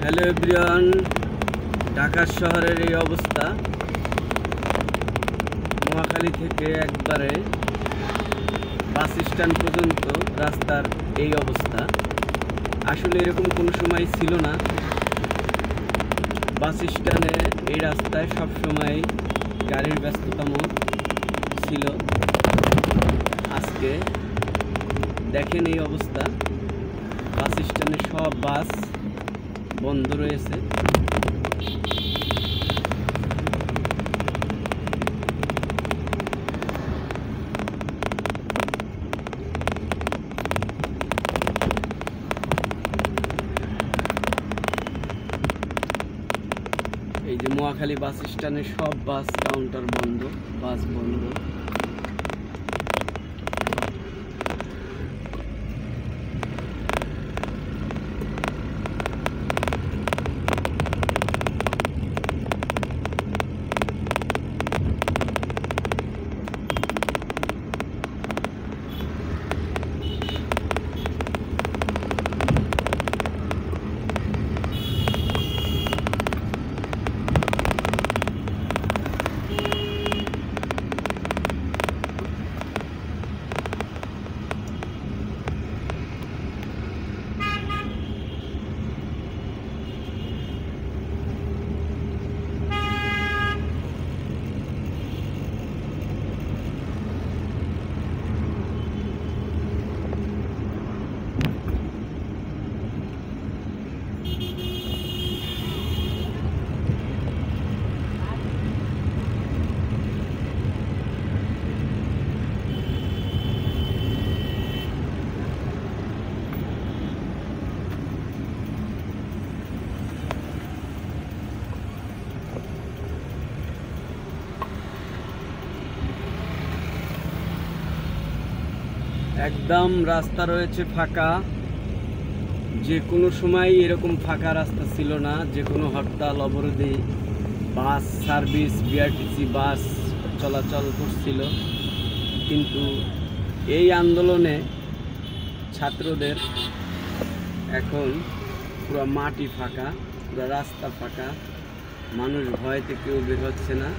Hello everyone, Dhaka শহরের এই অবস্থা। মহাখালী থেকে একবারে বাস স্ট্যান্ড পর্যন্ত রাস্তার এই অবস্থা। আসলে এরকম কোনো সময় ছিল না। বাস স্ট্যান্ডে এই রাস্তায় সবসময় গাড়ির ব্যস্ততম ছিল। আজকে দেখেন এই অবস্থা, বাস স্ট্যান্ডে সব বাস বন্ধ রয়েছে। এই যে মহাখালী বাস স্ট্যান্ডে সব বাস কাউন্টার বন্ধ, বাস বন্ধ। একদম রাস্তা রয়েছে ফাঁকা। যে কোনো সময় এরকম ফাঁকা রাস্তা ছিল না। যে কোনো হরতাল অবরোধে বাস সার্ভিস, বিআরটিসি বাস চলাচল করছিল, কিন্তু এই আন্দোলনে ছাত্রদের এখন পুরো মাটি ফাঁকা, পুরো রাস্তা ফাঁকা। মানুষ ভয় থেকেও বের হচ্ছে না।